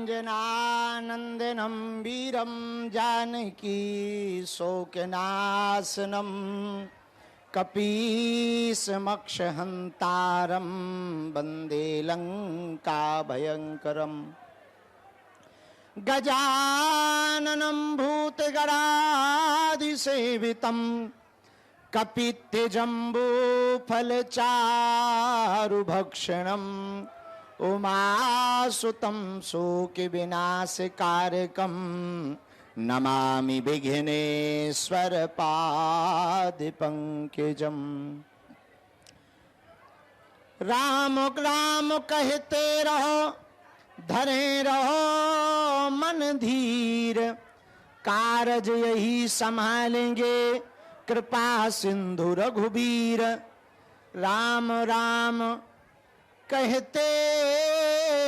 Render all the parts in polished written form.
अंजनानंदनं वीरं जानकी शोकनाशनं कपीशमक्षहन्तारं वन्दे लङ्काभयङ्करम् गजाननं भूतगणाधिसेवितं कपित्थजम्बूफलचारुभक्षणम् उमासुतं शोकविनाशकारकं नमामि विघ्नेश्वर पादपङ्कजम्। राम राम कहते रहो धरे रहो मन धीर, कारज यही संभालेंगे कृपा सिंधु रघुबीर। राम राम कहते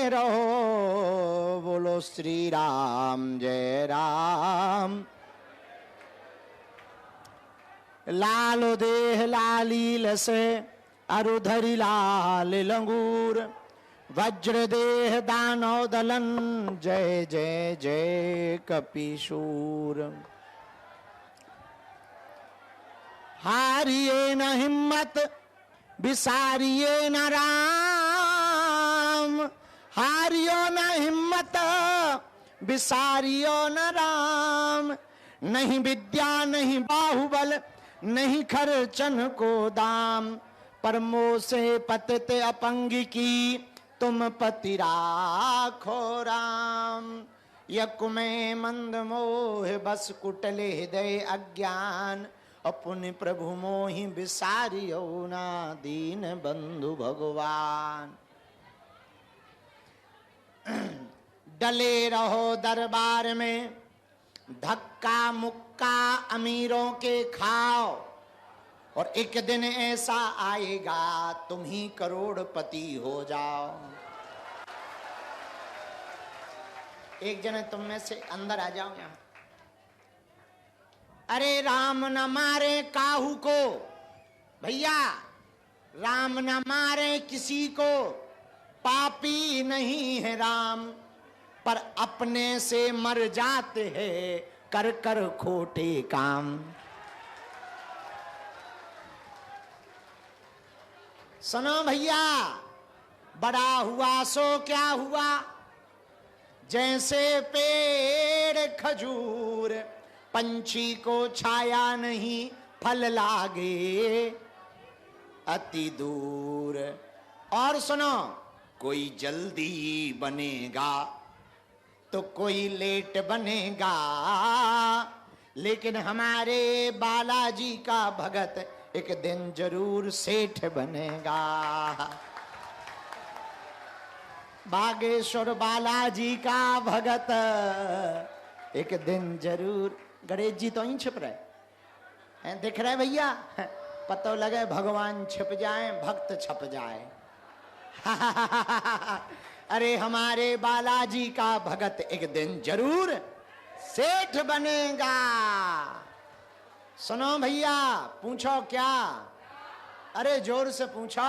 रहो, बोलो श्री राम जय राम। लाल देह लालील से अरुधरी लाल लंगूर, वज्र देह दानव दलन जय जय जय कपीशूर। हारिए न हिम्मत बिसारिए न राम, हारियो न हिम्मत बिसारियो न राम। नहीं विद्या नहीं बाहुबल नहीं खर्चन को दाम, परमो से पतित अपंग की तुम पति राखो राम। यकुमे मंद मोह बस कुटले हृदय अज्ञान, अपने प्रभु मोहि बिसारियो ना दीन बंधु भगवान। डले रहो दरबार में धक्का मुक्का अमीरों के खाओ, और एक दिन ऐसा आएगा तुम ही करोड़पति हो जाओ। एक जने तुम में से अंदर आ जाओ यहां। अरे राम न मारे काहू को, भैया राम न मारे किसी को, पापी नहीं है राम, पर अपने से मर जाते हैं कर कर खोटे काम। सुनो भैया, बड़ा हुआ सो क्या हुआ, जैसे पेड़ खजूर पंछी को छाया नहीं फल लागे अति दूर। और सुनो, कोई जल्दी बनेगा तो कोई लेट बनेगा, लेकिन हमारे बालाजी का भगत एक दिन जरूर सेठ बनेगा। बागेश्वर बालाजी का भगत एक दिन जरूर। गणेश जी तो ही छिप रहे हैं, दिख रहे भैया, पता लगे भगवान छिप जाए भक्त छप जाए। अरे हमारे बालाजी का भगत एक दिन जरूर सेठ बनेगा। सुनो भैया, पूछो क्या? अरे जोर से पूछो,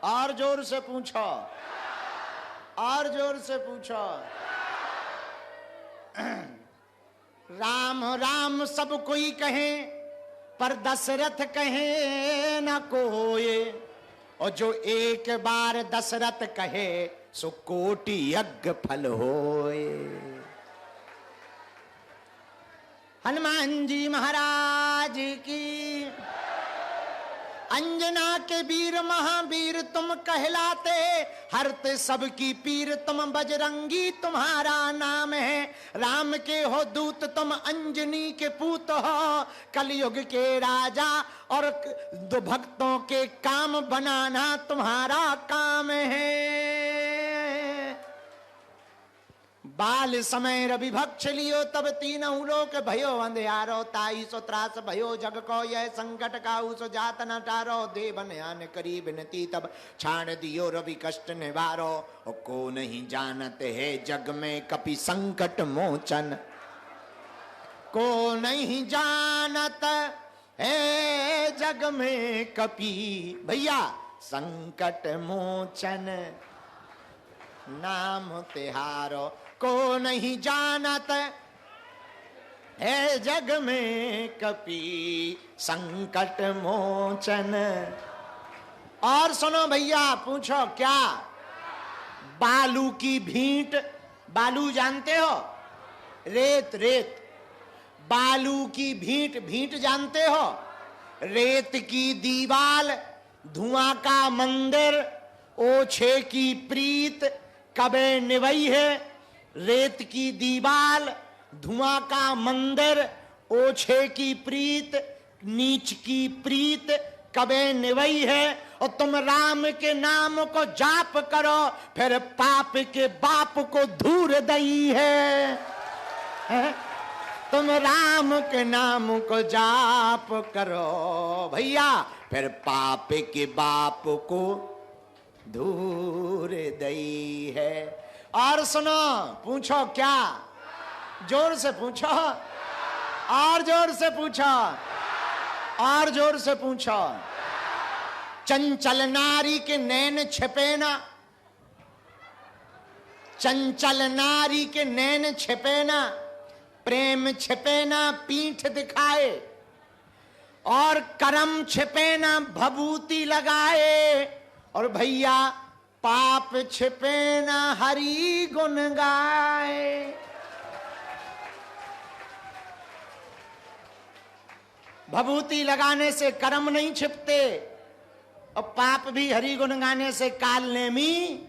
और जोर से पूछो, और जोर से पूछो। राम राम सब कोई कहे पर दशरथ कहे न कोई, और जो एक बार दशरथ कहे सो कोटि यज्ञ फल होए। हनुमान जी महाराज की। अंजना के वीर महावीर तुम कहलाते, हरते सबकी पीर तुम बजरंगी तुम्हारा नाम है। राम के हो दूत तुम अंजनी के पूत हो, कलयुग के राजा और दो भक्तों के काम बनाना तुम्हारा काम है। बाल समय रवि भक्ष लियो तब तीनों लोक भयो अंधियारो, ताई सो त्रास भयो जग को यह संकट काहू सो जात न टारो। देवन आन करी बिनती तब छाड़ दियो रवि कष्ट निवारो, को नहीं जानत है जग में कपि संकट मोचन, को नहीं जानत है जग में कपि भैया संकट मोचन। नाम तिहारो को नहीं जानत है जग में कपी संकट मोचन। और सुनो भैया, पूछो क्या? बालू की भींट, बालू जानते हो? रेत, रेत। बालू की भींट, भींट जानते हो? रेत की दीवाल, धुआं का मंदिर, ओछे की प्रीत कबे निभई है। रेत की दीवाल, धुआं का मंदिर, ओछे की प्रीत, नीच की प्रीत कबे निभई है। और तुम राम के नाम को जाप करो, फिर पाप के बाप को धूर दई है। तुम राम के नाम को जाप करो भैया, फिर पाप के बाप को धूर दई है। और सुनो, पूछो क्या? जोर से पूछो, और जोर से पूछो, और जोर से पूछो। चंचल नारी के नैन छिपे ना, चंचल नारी के नैन छिपे ना, प्रेम छिपे ना पीठ दिखाए, और करम छिपे ना भभूति लगाए, और भैया पाप छिपे ना हरि गुण गाए। भभूति लगाने से कर्म नहीं छिपते, और पाप भी हरि गुण गाने से काल नेमी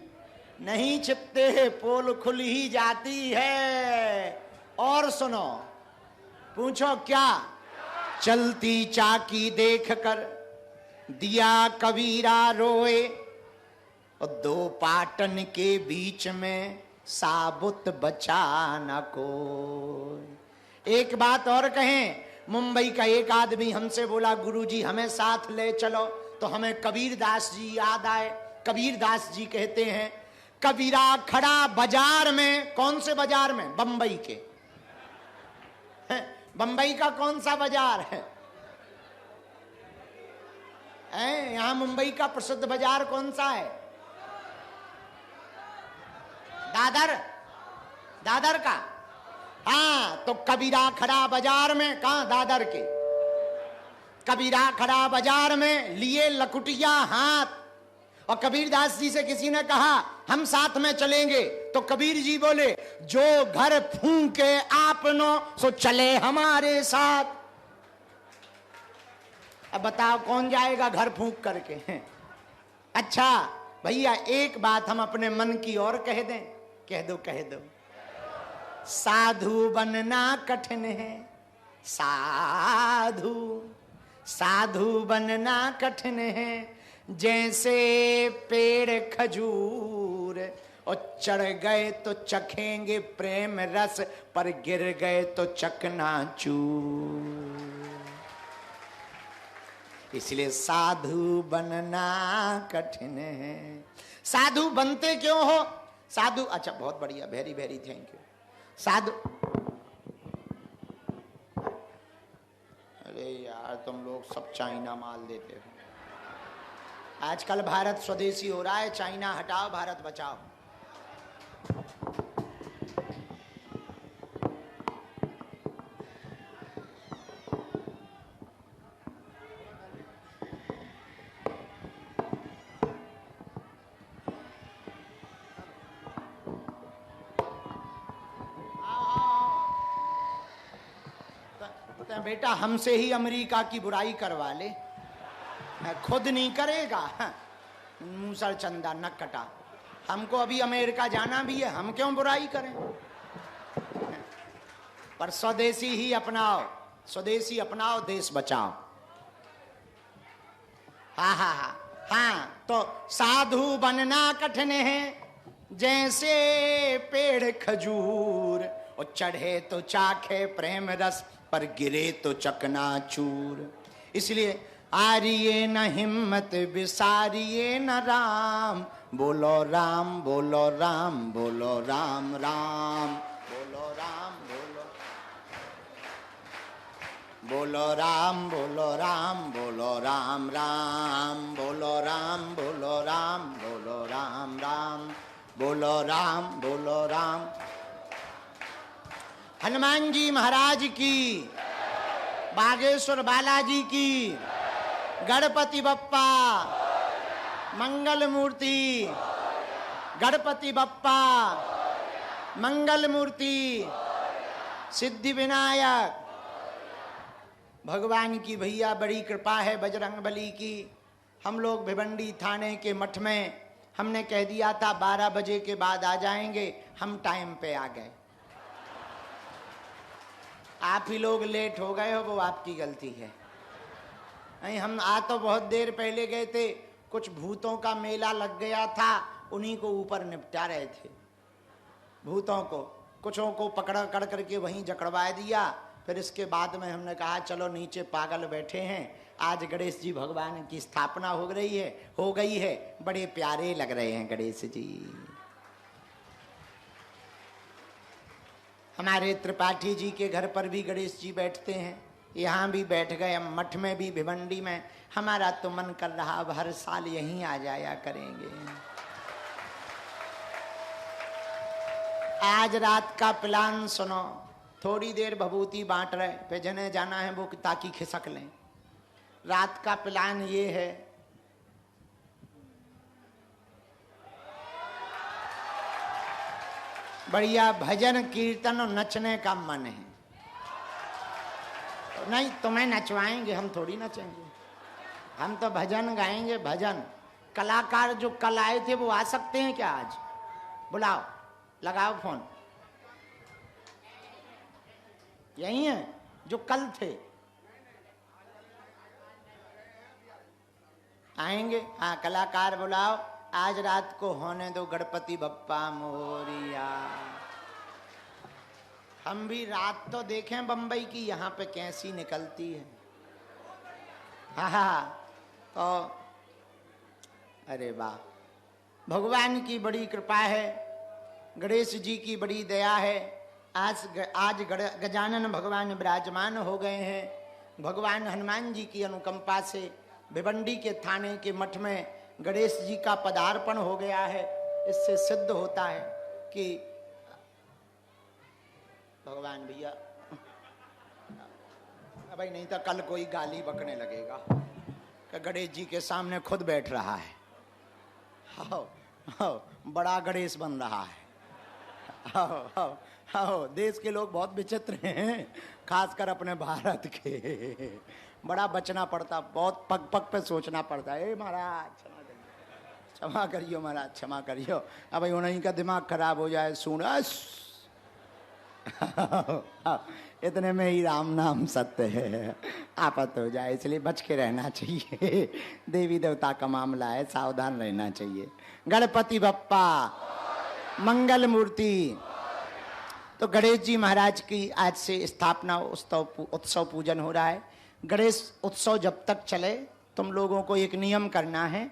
नहीं छिपते, पोल खुल ही जाती है। और सुनो, पूछो क्या? चलती चाकी देखकर दिया कबीरा रोए, और दो पाटन के बीच में साबुत बचा न कोई। एक बात और कहें, मुंबई का एक आदमी हमसे बोला, गुरुजी हमें साथ ले चलो, तो हमें कबीरदास जी याद आए। कबीरदास जी कहते हैं, कबीरा खड़ा बाजार में। कौन से बाजार में? बंबई के। बंबई का कौन सा बाजार है? यहां मुंबई का प्रसिद्ध बाजार कौन सा है? दादर, दादर का। हाँ, तो कबीरा खड़ा बाजार में, कहां? दादर के। कबीरा खड़ा बाजार में, लिए लकुटिया हाथ, और कबीरदास जी से किसी ने कहा हम साथ में चलेंगे, तो कबीर जी बोले, जो घर फूंके आपनो सो चले हमारे साथ। अब बताओ कौन जाएगा घर फूंक करके? अच्छा भैया, एक बात हम अपने मन की और कह दें। कह दो, कह दो। साधु बनना कठिन है, साधु, साधु बनना कठिन है, जैसे पेड़ खजूर, और चढ़ गए तो चखेंगे प्रेम रस, पर गिर गए तो चकनाचूर। इसलिए साधु बनना कठिन है। साधु बनते क्यों हो? साधु, अच्छा बहुत बढ़िया, वेरी वेरी थैंक यू। साधु, अरे यार तुम लोग सब चाइना माल देते हो। आजकल भारत स्वदेशी हो रहा है, चाइना हटाओ, भारत बचाओ। बेटा हमसे ही अमेरिका की बुराई करवा ले, खुद नहीं करेगा। मूसर चंदा नक कटा। हमको अभी अमेरिका जाना भी है, हम क्यों बुराई करें? पर स्वदेशी ही अपनाओ, स्वदेशी अपनाओ, देश बचाओ। हाँ हाँ हाँ हाँ। तो साधु बनना कठिन है, जैसे पेड़ खजूर, और चढ़े तो चाखे प्रेम रस, पर गिरे तो चकनाचूर। इसलिए हारिए न हिम्मत, विसारिए न राम, बोलो राम, बोलो राम, बोलो राम राम, बोलो राम, बोलो राम, बोलो राम, बोलो राम राम, बोलो राम, बोलो राम, बोलो राम राम, बोलो राम बोलो राम। हनुमान जी महाराज की, बागेश्वर बालाजी की, गणपति बप्पा मंगल मूर्ति, गणपति बप्पा मंगल मूर्ति, सिद्धि विनायक। भगवान की भैया बड़ी कृपा है बजरंगबली की। हम लोग भिवंडी थाने के मठ में हमने कह दिया था 12 बजे के बाद आ जाएंगे, हम टाइम पे आ गए। आप ही लोग लेट हो गए हो, वो आपकी गलती है। नहीं, हम आ तो बहुत देर पहले गए थे, कुछ भूतों का मेला लग गया था, उन्हीं को ऊपर निपटा रहे थे। भूतों को कुछों को पकड़ कर करके वहीं जकड़वा दिया। फिर इसके बाद में हमने कहा चलो नीचे पागल बैठे हैं, आज गणेश जी भगवान की स्थापना हो गई है। बड़े प्यारे लग रहे हैं गणेश जी। हमारे त्रिपाठी जी के घर पर भी गणेश जी बैठते हैं, यहाँ भी बैठ गए, हम मठ में भी भिवंडी में। हमारा तो मन कर रहा अब हर साल यहीं आ जाया करेंगे। आज रात का प्लान सुनो, थोड़ी देर भभूति बांट रहे, पे जने जाना है वो ताकि खिसक लें। रात का प्लान ये है, बढ़िया भजन कीर्तन और नचने का मन है। नहीं, तुम्हें नचवाएंगे, हम थोड़ी नचेंगे, हम तो भजन गाएंगे। भजन कलाकार जो कल आए थे वो आ सकते हैं क्या आज? बुलाओ, लगाओ फोन। यही है जो कल थे, आएंगे? हाँ, कलाकार बुलाओ, आज रात को होने दो गणपति बप्पा मोरिया। हम भी रात तो देखें बंबई की, यहाँ पे कैसी निकलती है। हाँ, तो अरे वाह, भगवान की बड़ी कृपा है, गणेश जी की बड़ी दया है। आज गजानन भगवान विराजमान हो गए हैं। भगवान हनुमान जी की अनुकंपा से भिवंडी के थाने के मठ में गणेश जी का पदार्पण हो गया है। इससे सिद्ध होता है कि भगवान भैया, भाई नहीं तो कल कोई गाली बकने लगेगा कि गणेश जी के सामने खुद बैठ रहा है। बड़ा गणेश बन रहा है। देश के लोग बहुत विचित्र हैं, खासकर अपने भारत के। बड़ा बचना पड़ता, बहुत पग पग पे सोचना पड़ता है। महाराज क्षमा करियो, महाराज क्षमा करियो। अब भाई उन्हीं का दिमाग खराब हो जाए, सुन इतने में ही राम नाम सत्य है, आफत हो जाए, इसलिए बच के रहना चाहिए। देवी देवता का मामला है, सावधान रहना चाहिए। गणपति बप्पा मंगल मूर्ति। तो गणेश जी महाराज की आज से स्थापना उत्सव पूजन हो रहा है। गणेश उत्सव जब तक चले तुम लोगों को एक नियम करना है,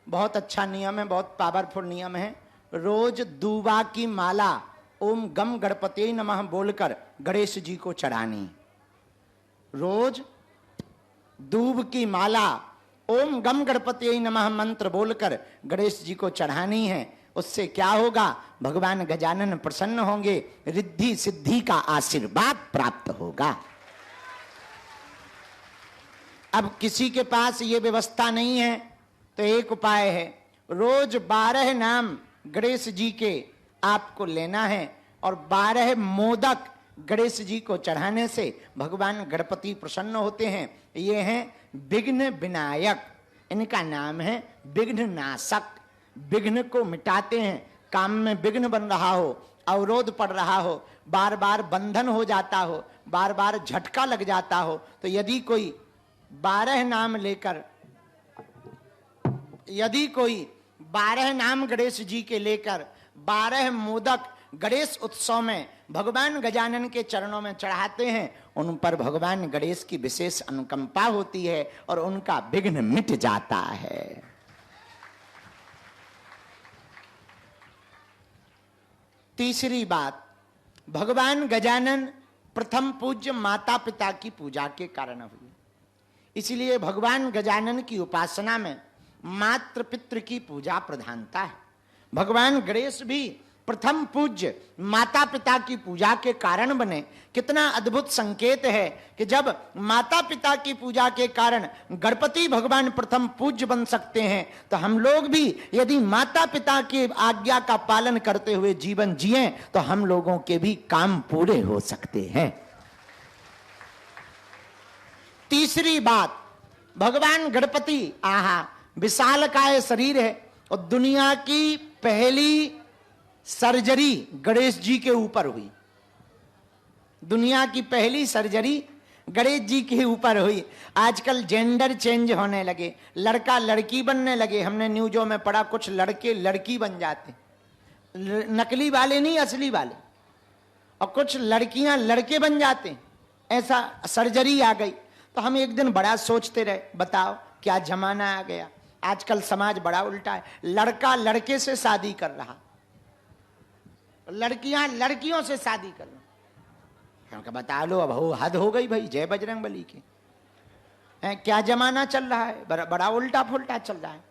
बहुत अच्छा नियम है, बहुत पावरफुल नियम है। रोज दूबा की माला ओम गम गणपते नमः बोलकर गणेश जी को चढ़ानी। रोज दूब की माला ओम गम गणपते नमः मंत्र बोलकर गणेश जी को चढ़ानी है। उससे क्या होगा? भगवान गजानन प्रसन्न होंगे, रिद्धि सिद्धि का आशीर्वाद प्राप्त होगा। अब किसी के पास ये व्यवस्था नहीं है तो एक उपाय है, रोज 12 नाम गणेश जी के आपको लेना है और 12 मोदक गणेश जी को चढ़ाने से भगवान गणपति प्रसन्न होते हैं। ये हैं विघ्न विनायक, इनका नाम है विघ्न नाशक। विघ्न को मिटाते हैं, काम में विघ्न बन रहा हो, अवरोध पड़ रहा हो, बार बार बंधन हो जाता हो, बार बार झटका लग जाता हो, तो यदि कोई 12 नाम लेकर, यदि कोई 12 नाम गणेश जी के लेकर 12 मोदक गणेश उत्सव में भगवान गजानन के चरणों में चढ़ाते हैं, उन पर भगवान गणेश की विशेष अनुकंपा होती है और उनका विघ्न मिट जाता है। तीसरी बात, भगवान गजानन प्रथम पूज्य माता पिता की पूजा के कारण हुए, इसलिए भगवान गजानन की उपासना में मातृ पितृ की पूजा प्रधानता है। भगवान गणेश भी प्रथम पूज्य माता पिता की पूजा के कारण बने। कितना अद्भुत संकेत है कि जब माता पिता की पूजा के कारण गणपति भगवान प्रथम पूज्य बन सकते हैं, तो हम लोग भी यदि माता पिता की आज्ञा का पालन करते हुए जीवन जिएं तो हम लोगों के भी काम पूरे हो सकते हैं। तीसरी बात, भगवान गणपति विशालकाय शरीर है और दुनिया की पहली सर्जरी गणेश जी के ऊपर हुई। दुनिया की पहली सर्जरी गणेश जी के ऊपर हुई। आजकल जेंडर चेंज होने लगे, लड़का लड़की बनने लगे। हमने न्यूज़ों में पढ़ा कुछ लड़के लड़की बन जाते, नकली वाले नहीं असली वाले, और कुछ लड़कियां लड़के बन जाते। ऐसा सर्जरी आ गई। तो हम एक दिन बड़ा सोचते रहे, बताओ क्या जमाना आ गया। आजकल समाज बड़ा उल्टा है, लड़का लड़के से शादी कर रहा, लड़कियां लड़कियों से शादी कर रही। बता लो, अब हो हद हो गई भाई, जय बजरंग बली की। क्या जमाना चल रहा है, बड़ा उल्टा फुल्टा चल रहा है।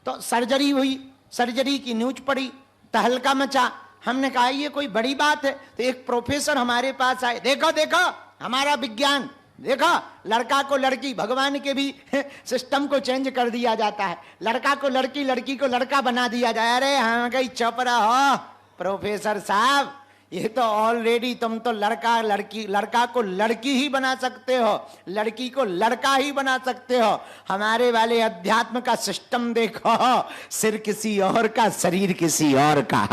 तो सर्जरी हुई, सर्जरी की न्यूज पड़ी, तहलका मचा। हमने कहा ये कोई बड़ी बात है। तो एक प्रोफेसर हमारे पास आए, देखो देखो हमारा विज्ञान, देखो लड़का को लड़की, भगवान के भी सिस्टम को चेंज कर दिया जाता है। लड़का को लड़की, लड़की को लड़का बना दिया जाए। अरे हाँ गई चुप रहो प्रोफेसर साहब, ये तो ऑलरेडी तुम तो लड़का लड़की, लड़का को लड़की ही बना सकते हो, लड़की को लड़का ही बना सकते हो। हमारे वाले अध्यात्म का सिस्टम देखो, सिर किसी और का, शरीर किसी और का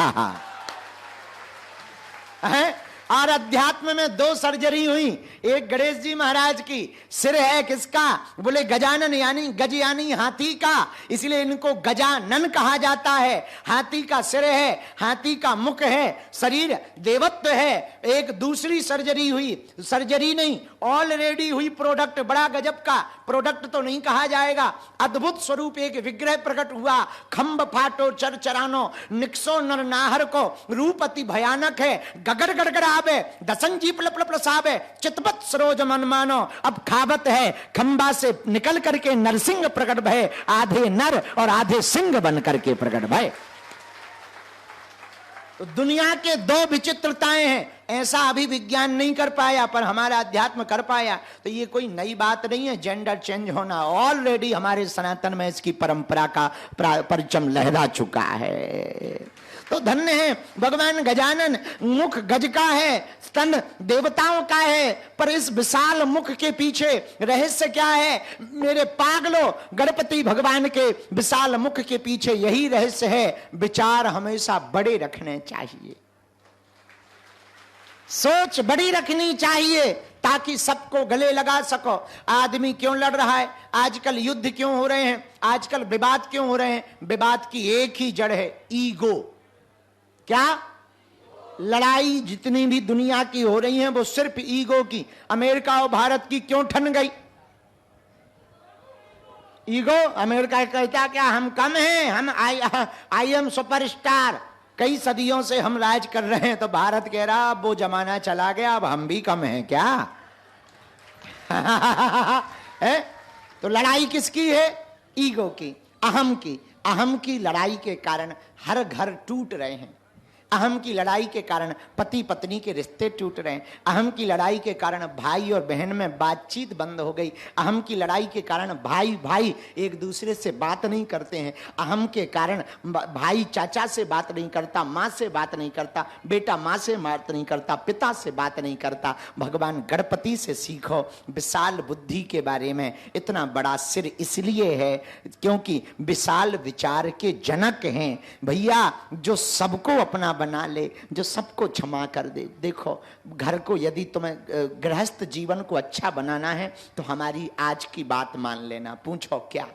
है। और अध्यात्म में दो सर्जरी हुई, एक गणेश जी महाराज की। सिर है किसका, बोले गजानन यानी गज यानी हाथी का, इसलिए इनको गजानन कहा जाता है। हाथी का सिर है, हाथी का मुख है, शरीर देवत्व है। एक दूसरी सर्जरी हुई, सर्जरी नहीं ऑलरेडी हुई प्रोडक्ट, बड़ा गजब का प्रोडक्ट तो नहीं कहा जाएगा, अद्भुत स्वरूप एक विग्रह प्रकट हुआ। खंब फाटो चर चरानो, निक्सो नर नाहर को, रूप अति भयानक है, गगड़ गड़गड़ आवे, दसन जी पलप प्रसावे, चितपत सरोज मन मानो। अब खावत है खंबा से निकल करके नरसिंह प्रकट भय, आधे नर और आधे सिंह बन करके प्रकट भय। तो दुनिया के दो विचित्रताएं हैं, ऐसा अभी विज्ञान नहीं कर पाया पर हमारा अध्यात्म कर पाया। तो ये कोई नई बात नहीं है जेंडर चेंज होना, ऑलरेडी हमारे सनातन में इसकी परंपरा का परचम लहरा चुका है। तो धन्य है भगवान गजानन। मुख गज का है, स्तन देवताओं का है, पर इस विशाल मुख के पीछे रहस्य क्या है मेरे पागलों? गणपति भगवान के विशाल मुख के पीछे यही रहस्य है, विचार हमेशा बड़े रखने चाहिए, सोच बड़ी रखनी चाहिए ताकि सबको गले लगा सको। आदमी क्यों लड़ रहा है आजकल, युद्ध क्यों हो रहे हैं आजकल, विवाद क्यों हो रहे हैं? विवाद की एक ही जड़ है, ईगो। क्या लड़ाई जितनी भी दुनिया की हो रही है वो सिर्फ ईगो की। अमेरिका और भारत की क्यों ठन गई? ईगो। अमेरिका कहता क्या हम कम हैं, हम आई एम सुपरस्टार, कई सदियों से हम राज कर रहे हैं। तो भारत कह रहा अब वो जमाना चला गया, अब हम भी कम हैं क्या? है? तो लड़ाई किसकी है? ईगो की, अहम की। अहम की लड़ाई के कारण हर घर टूट रहे हैं। अहम की लड़ाई के कारण पति पत्नी के रिश्ते टूट रहे हैं। अहम की लड़ाई के कारण भाई और बहन में बातचीत बंद हो गई। अहम की लड़ाई के कारण भाई भाई एक दूसरे से बात नहीं करते हैं। अहम के कारण भाई चाचा से बात नहीं करता, माँ से बात नहीं करता, बेटा माँ से बात नहीं करता, पिता से बात नहीं करता। भगवान गणपति से सीखो विशाल बुद्धि के बारे में। इतना बड़ा सिर इसलिए है क्योंकि विशाल विचार के जनक हैं भैया, जो सबको अपना बना ले, जो सबको क्षमा कर दे। देखो घर को यदि तुम्हें गृहस्थ जीवन को अच्छा बनाना है तो हमारी आज की बात मान लेना। पूछो क्या?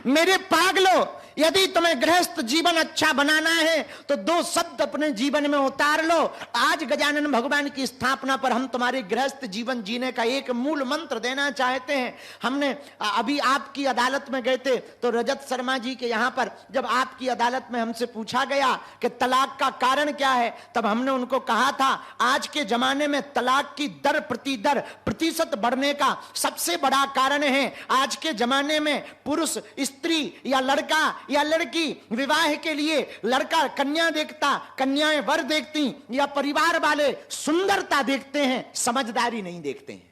मेरे पागलों, यदि तुम्हें गृहस्थ जीवन अच्छा बनाना है तो दो शब्द अपने जीवन में उतार लो। आज गजानन भगवान की स्थापना पर हम तुम्हारे गृहस्थ जीवन जीने का एक मूल मंत्र देना चाहते हैं। हमने अभी आपकी अदालत में गए थे तो रजत शर्मा जी के यहाँ पर जब आपकी अदालत में हमसे पूछा गया कि तलाक का कारण क्या है, तब हमने उनको कहा था आज के जमाने में तलाक की दर प्रतिशत बढ़ने का सबसे बड़ा कारण है आज के जमाने में पुरुष स्त्री या लड़का या लड़की, विवाह के लिए लड़का कन्या देखता, कन्याएं वर देखती, या परिवार वाले सुंदरता देखते हैं, समझदारी नहीं देखते हैं।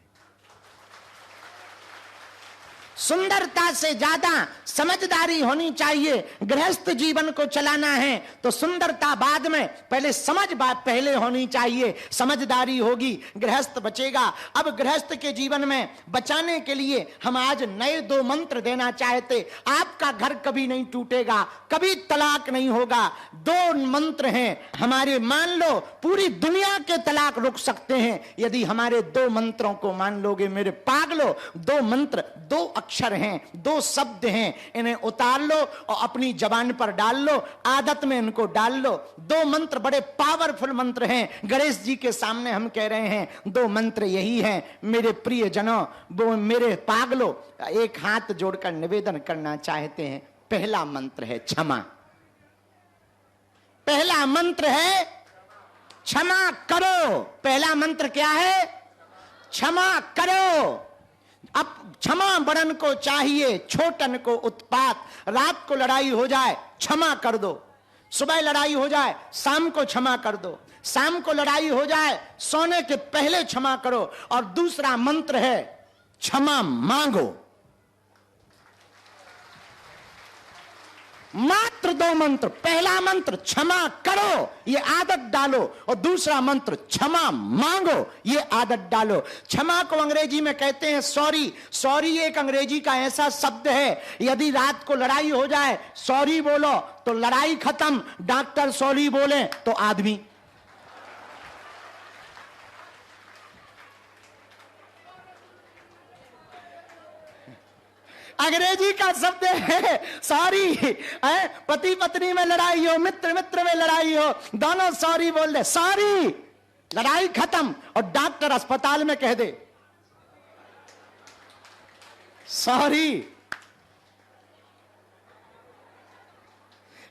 सुंदरता से ज्यादा समझदारी होनी चाहिए। गृहस्थ जीवन को चलाना है तो सुंदरता बाद में, पहले समझ बात पहले होनी चाहिए। समझदारी होगी, गृहस्थ बचेगा। अब गृहस्थ के जीवन में बचाने के लिए हम आज नए 2 मंत्र देना चाहते। आपका घर कभी नहीं टूटेगा, कभी तलाक नहीं होगा। 2 मंत्र हैं हमारे, मान लो पूरी दुनिया के तलाक रुक सकते हैं यदि हमारे 2 मंत्रों को मान लोगे मेरे पागलो। 2 मंत्र, 2 अक्षर हैं, 2 शब्द हैं, इन्हें उतार लो और अपनी जबान पर डाल लो, आदत में इनको डाल लो। 2 मंत्र बड़े पावरफुल मंत्र हैं। गणेश जी के सामने हम कह रहे हैं 2 मंत्र यही हैं मेरे प्रिय जनों, वो मेरे पागलो। एक हाथ जोड़कर निवेदन करना चाहते हैं। पहला मंत्र है क्षमा। पहला मंत्र है क्षमा करो। पहला मंत्र क्या है? क्षमा करो। अब क्षमा बड़न को चाहिए, छोटन को उत्पात। रात को लड़ाई हो जाए, क्षमा कर दो। सुबह लड़ाई हो जाए, शाम को क्षमा कर दो। शाम को लड़ाई हो जाए, सोने के पहले क्षमा करो। और दूसरा मंत्र है क्षमा मांगो। मात्र 2 मंत्र। पहला मंत्र क्षमा करो, ये आदत डालो, और दूसरा मंत्र क्षमा मांगो, ये आदत डालो। क्षमा को अंग्रेजी में कहते हैं सॉरी। सॉरी एक अंग्रेजी का ऐसा शब्द है, यदि रात को लड़ाई हो जाए सॉरी बोलो तो लड़ाई खत्म। डॉक्टर सॉरी बोले तो आदमी। अंग्रेजी का शब्द है सॉरी। पति पत्नी में लड़ाई हो, मित्र मित्र में लड़ाई हो, दोनों सॉरी बोल दे, सॉरी, लड़ाई खत्म। और डॉक्टर अस्पताल में कह दे सॉरी।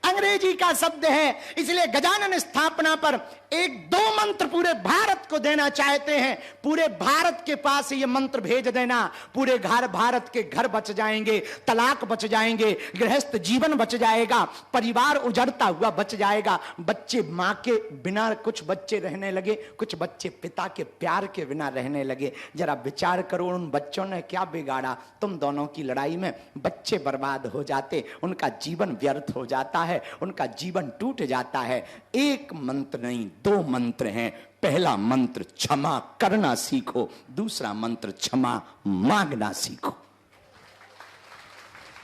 अंग्रेजी का शब्द है। इसलिए गजानन स्थापना पर 1-2 मंत्र पूरे भारत को देना चाहते हैं। पूरे भारत के पास ये मंत्र भेज देना, पूरे भारत के घर बच जाएंगे, तलाक बच जाएंगे, गृहस्थ जीवन बच जाएगा, परिवार उजड़ता हुआ बच जाएगा। बच्चे मां के बिना, कुछ बच्चे रहने लगे, कुछ बच्चे पिता के प्यार के बिना रहने लगे। जरा विचार करो, उन बच्चों ने क्या बिगाड़ा? तुम दोनों की लड़ाई में बच्चे बर्बाद हो जाते, उनका जीवन व्यर्थ हो जाता है, उनका जीवन टूट जाता है। एक मंत्र नहीं, 2 मंत्र हैं। पहला मंत्र क्षमा करना सीखो, दूसरा मंत्र क्षमा मांगना सीखो।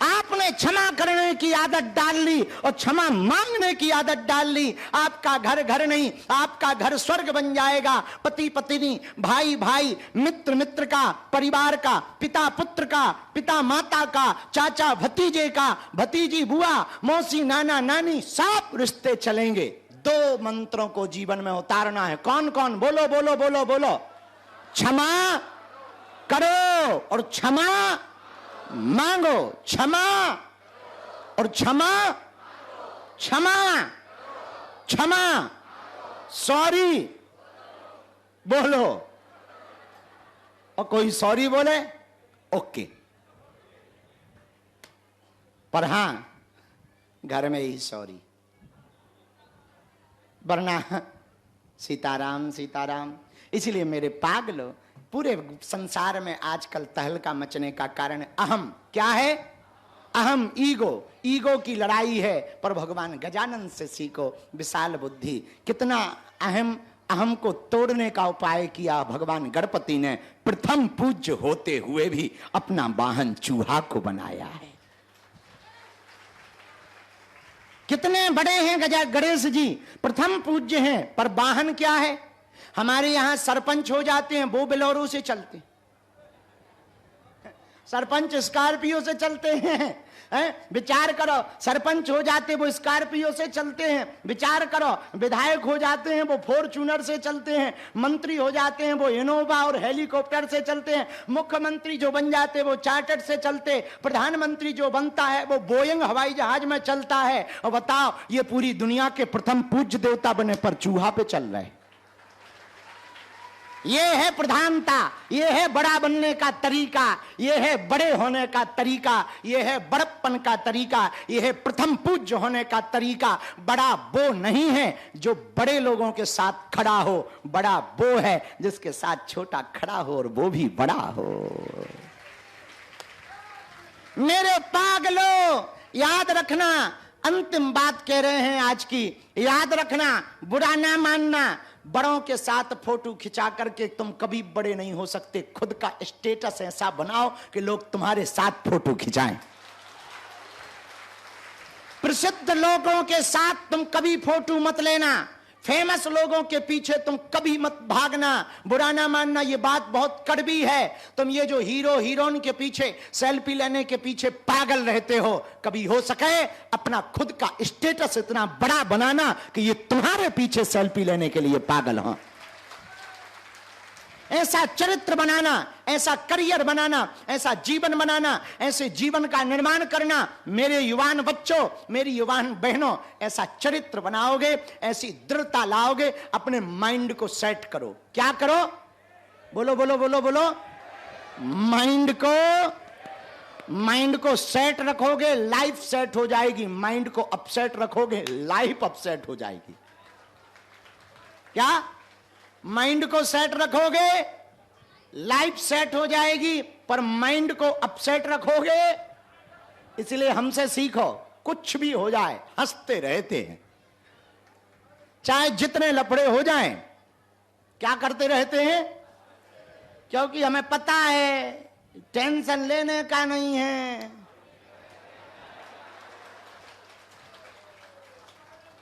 आपने क्षमा करने की आदत डाल ली और क्षमा मांगने की आदत डाल ली, आपका घर घर नहीं, आपका घर स्वर्ग बन जाएगा। पति पत्नी, भाई भाई, मित्र मित्र का, परिवार का, पिता पुत्र का, पिता माता का, चाचा भतीजे का, भतीजी बुआ, मौसी नाना नानी, सब रिश्ते चलेंगे। 2 मंत्रों को जीवन में उतारना है। कौन कौन? बोलो बोलो बोलो बोलो। क्षमा करो और क्षमा मांगो। क्षमा और क्षमा, क्षमा, क्षमा, सॉरी बोलो। और कोई सॉरी बोले ओके, पर हां घर में ही सॉरी, वरना सीताराम सीताराम। इसलिए मेरे पागलो, पूरे संसार में आजकल तहलका मचने का कारण अहम। क्या है? अहम, ईगो। ईगो की लड़ाई है। पर भगवान गजानन से सीखो विशाल बुद्धि। कितना अहम को तोड़ने का उपाय किया भगवान गणपति ने। प्रथम पूज्य होते हुए भी अपना वाहन चूहा को बनाया है। कितने बड़े हैं गणेश जी, प्रथम पूज्य हैं, पर वाहन क्या है? हमारे यहां सरपंच हो जाते हैं, वो बोलेरो से चलते, सरपंच स्कॉर्पियो से चलते हैं। विचार करो, सरपंच हो जाते वो स्कॉर्पियो से चलते हैं। विचार करो, विधायक हो जाते हैं वो फॉर्च्यूनर से चलते हैं। मंत्री हो जाते हैं वो इनोवा और हेलीकॉप्टर से चलते हैं। मुख्यमंत्री जो बन जाते वो चार्टर्ड से चलते। प्रधानमंत्री जो बनता है वो बोइंग हवाई जहाज में चलता है। और बताओ, ये पूरी दुनिया के प्रथम पूज्य देवता बने पर चूहा पे चल रहे। ये है प्रधानता, ये है बड़ा बनने का तरीका, ये है बड़े होने का तरीका, ये है बड़प्पन का तरीका, ये है प्रथम पूज्य होने का तरीका। बड़ा वो नहीं है जो बड़े लोगों के साथ खड़ा हो, बड़ा वो है जिसके साथ छोटा खड़ा हो और वो भी बड़ा हो। मेरे पागलों, याद रखना, अंतिम बात कह रहे हैं आज की, याद रखना, बुरा ना मानना, बड़ों के साथ फोटो खिंचा करके तुम कभी बड़े नहीं हो सकते। खुद का स्टेटस ऐसा बनाओ कि लोग तुम्हारे साथ फोटो खिंचाएं। प्रसिद्ध लोगों के साथ तुम कभी फोटो मत लेना, फेमस लोगों के पीछे तुम कभी मत भागना। बुरा ना मानना, ये बात बहुत कड़वी है। तुम ये जो हीरो हीरोइन के पीछे, सेल्फी लेने के पीछे पागल रहते हो, कभी हो सके अपना खुद का स्टेटस इतना बड़ा बनाना कि ये तुम्हारे पीछे सेल्फी लेने के लिए पागल हो। ऐसा चरित्र बनाना, ऐसा करियर बनाना, ऐसा जीवन बनाना, ऐसे जीवन का निर्माण करना। मेरे युवान बच्चों, मेरी युवान बहनों, ऐसा चरित्र बनाओगे, ऐसी दृढ़ता लाओगे, अपने माइंड को सेट करो। क्या करो? बोलो बोलो बोलो बोलो। माइंड को सेट रखोगे, लाइफ सेट हो जाएगी। माइंड को अपसेट रखोगे, लाइफ अपसेट हो जाएगी। क्या? माइंड को सेट रखोगे, लाइफ सेट हो जाएगी, पर माइंड को अपसेट रखोगे। इसलिए हमसे सीखो, कुछ भी हो जाए हंसते रहते हैं, चाहे जितने लफड़े हो जाएं, क्या करते रहते हैं? क्योंकि हमें पता है टेंशन लेने का नहीं है।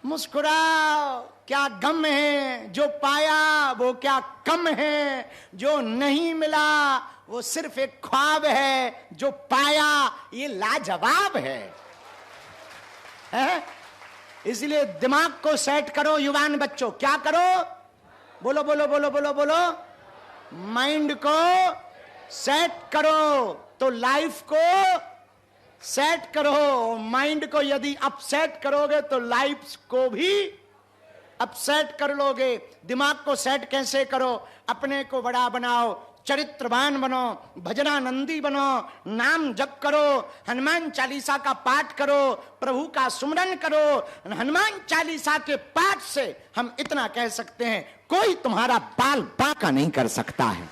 मुस्कुराओ, क्या गम है जो पाया वो क्या कम है, जो नहीं मिला वो सिर्फ एक ख्वाब है, जो पाया ये लाजवाब है? इसलिए दिमाग को सेट करो युवान बच्चों। क्या करो? बोलो बोलो बोलो बोलो बोलो। माइंड को सेट करो तो लाइफ को सेट करो। माइंड को यदि अपसेट करोगे तो लाइफ को भी अपसेट कर लोगे। दिमाग को सेट कैसे करो? अपने को बड़ा बनाओ, चरित्रवान बनो, भजनानंदी बनो, नाम जप करो, हनुमान चालीसा का पाठ करो, प्रभु का सुमरन करो। हनुमान चालीसा के पाठ से हम इतना कह सकते हैं, कोई तुम्हारा बाल बांका नहीं कर सकता है।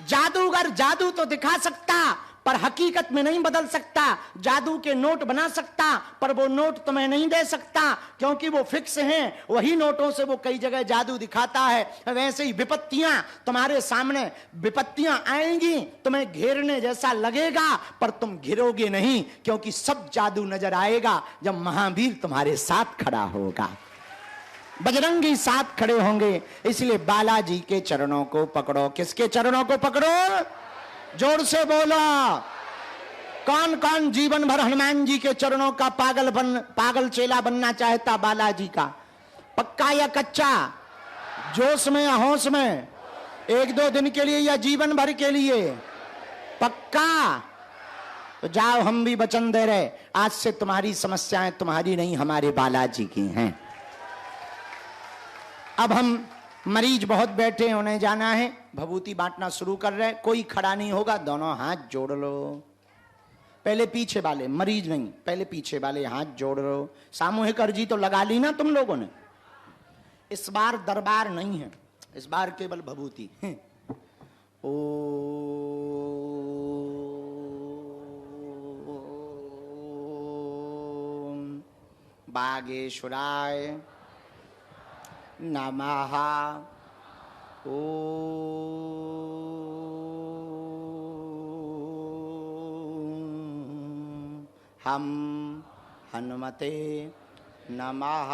जादूगर जादू तो दिखा सकता, पर हकीकत में नहीं बदल सकता। जादू के नोट बना सकता, पर वो नोट तुम्हें नहीं दे सकता, क्योंकि वो फिक्स हैं। वही नोटों से वो कई जगह जादू दिखाता है। वैसे ही विपत्तियां तुम्हारे सामने, विपत्तियां आएंगी, तुम्हें घेरने जैसा लगेगा, पर तुम घिरोगे नहीं, क्योंकि सब जादू नजर आएगा जब महावीर तुम्हारे साथ खड़ा होगा, बजरंगी साथ खड़े होंगे। इसलिए बालाजी के चरणों को पकड़ो। किसके चरणों को पकड़ो? जोर से बोलो। कौन कौन जीवन भर हनुमान जी के चरणों का पागल चेला बनना चाहता? बालाजी का पक्का या कच्चा? जोश में या होश में? एक दो दिन के लिए या जीवन भर के लिए? पक्का? तो जाओ, हम भी वचन दे रहे, आज से तुम्हारी समस्याएं तुम्हारी नहीं, हमारे बालाजी की हैं। अब हम मरीज बहुत बैठे हैं, उन्हें जाना है, भभूति बांटना शुरू कर रहे हैं। कोई खड़ा नहीं होगा, दोनों हाथ जोड़ लो। पहले पीछे वाले, मरीज नहीं, पहले पीछे वाले हाथ जोड़ लो। सामूहिक अर्जी तो लगा ली ना तुम लोगों ने। इस बार दरबार नहीं है, इस बार केवल भभूति। ओ बागेश्वराय नमः। हम हनुमते नमः।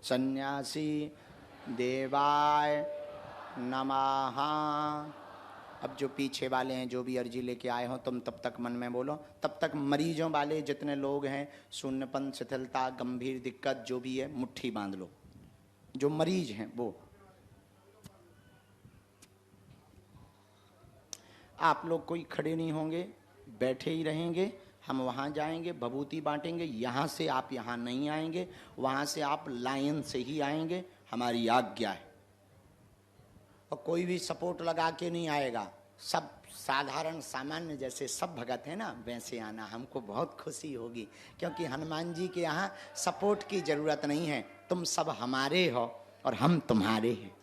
सन्यासी देवाय नमः। अब जो पीछे वाले हैं, जो भी अर्जी लेके आए हो, तुम तब तक मन में बोलो। तब तक मरीजों वाले जितने लोग हैं, शून्यपन, शिथिलता, गंभीर दिक्कत जो भी है, मुट्ठी बांध लो। जो मरीज हैं वो आप लोग कोई खड़े नहीं होंगे, बैठे ही रहेंगे। हम वहाँ जाएंगे, भभूति बांटेंगे। यहाँ से आप यहाँ नहीं आएंगे, वहाँ से आप लाइन से ही आएंगे, हमारी आज्ञा है। और कोई भी सपोर्ट लगा के नहीं आएगा, सब साधारण सामान्य जैसे सब भगत है ना वैसे आना। हमको बहुत खुशी होगी, क्योंकि हनुमान जी के यहाँ सपोर्ट की जरूरत नहीं है। तुम सब हमारे हो और हम तुम्हारे हैं।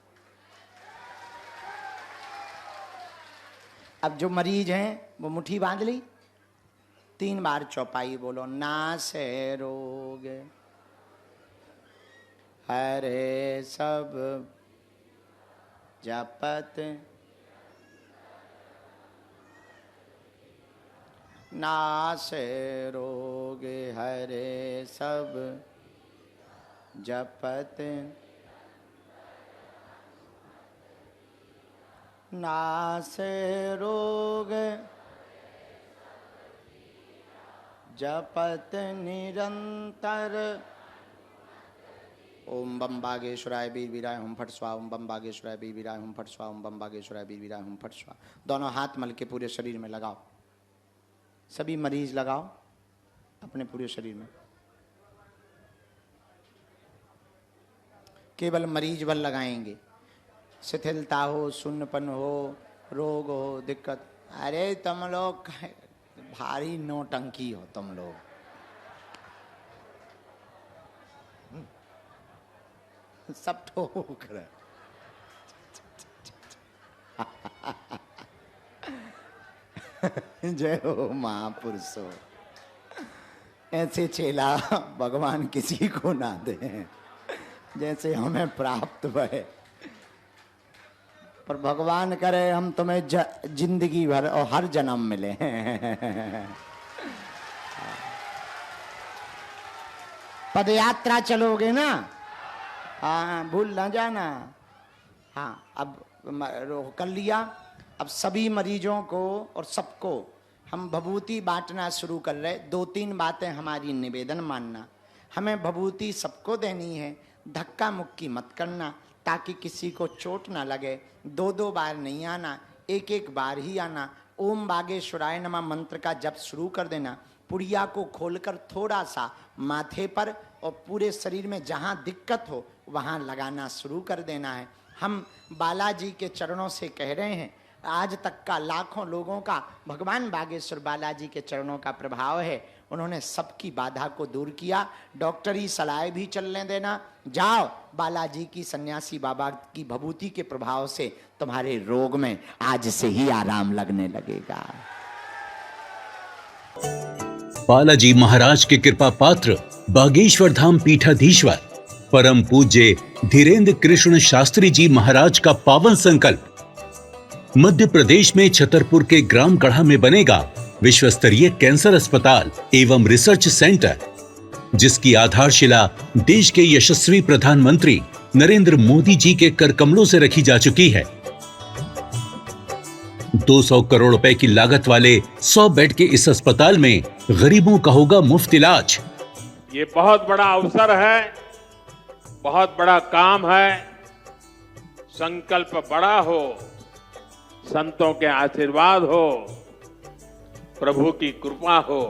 अब जो मरीज हैं वो मुट्ठी बांध ली, 3 बार चौपाई बोलो। नासे रोग हरे सब जपत, नासे रोग हरे सब जपत, नासे रोग जपत निरंतर। ओम बम बागेश्वराय वीर वीराय हुम फट स्वाहा, ओम बम बागेश्वराय वीर वीराय हुम फट स्वाहा, ओम बम बागेश्वराय वीर वीराय हुम फट स्वाहा। दोनों हाथ मल के पूरे शरीर में लगाओ, सभी मरीज लगाओ अपने पूरे शरीर में। केवल मरीज बल लगाएंगे। शिथिलता हो, शून्यपन हो, रोग हो, दिक्कत। अरे तुम लोग भारी नौटंकी हो तुम लोग। सब ठोक रहे। जय हो महापुरुषो। ऐसे चेला भगवान किसी को ना दे जैसे हमें प्राप्त हुए। पर भगवान करे हम तुम्हें जिंदगी भर और हर जन्म मिले। पद यात्रा चलोगे ना? हाँ, भूल ना जाना। हाँ, अब कर लिया। अब सभी मरीजों को और सबको हम भभूति बांटना शुरू कर रहे। 2-3 बातें हमारी निवेदन मानना। हमें भभूति सबको देनी है, धक्का मुक्की मत करना ताकि किसी को चोट ना लगे। 2-2 बार नहीं आना, 1-1 बार ही आना। ओम बागेश्वराय नमः मंत्र का जप शुरू कर देना। पुड़िया को खोलकर थोड़ा सा माथे पर और पूरे शरीर में जहाँ दिक्कत हो वहाँ लगाना शुरू कर देना है। हम बालाजी के चरणों से कह रहे हैं, आज तक का लाखों लोगों का भगवान बागेश्वर बालाजी के चरणों का प्रभाव है। उन्होंने सबकी बाधा को दूर किया। डॉक्टरी सलाह भी चलने देना। जाओ, बालाजी की सन्यासी बाबा की भभूति के प्रभाव से तुम्हारे रोग में आज से ही आराम लगने लगेगा। बालाजी महाराज के कृपा पात्र बागेश्वर धाम पीठाधीश्वर परम पूज्य धीरेन्द्र कृष्ण शास्त्री जी महाराज का पावन संकल्प। मध्य प्रदेश में छतरपुर के ग्राम गढ़ा में बनेगा विश्व स्तरीय कैंसर अस्पताल एवं रिसर्च सेंटर, जिसकी आधारशिला देश के यशस्वी प्रधानमंत्री नरेंद्र मोदी जी के कर कमलों से रखी जा चुकी है। 200 करोड़ रुपए की लागत वाले 100 बेड के इस अस्पताल में गरीबों का होगा मुफ्त इलाज। ये बहुत बड़ा अवसर है, बहुत बड़ा काम है। संकल्प बड़ा हो, संतों के आशीर्वाद हो, प्रभु की कृपा हो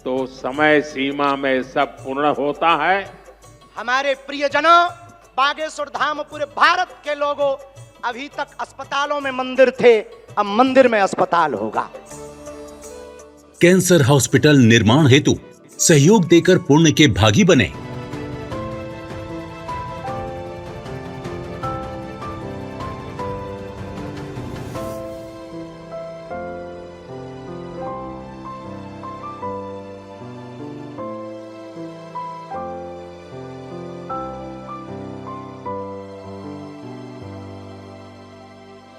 तो समय सीमा में सब पूर्ण होता है। हमारे प्रियजनों, बागेश्वर धाम पूरे भारत के लोगों, अभी तक अस्पतालों में मंदिर थे, अब मंदिर में अस्पताल होगा। कैंसर हॉस्पिटल निर्माण हेतु सहयोग देकर पुण्य के भागी बने।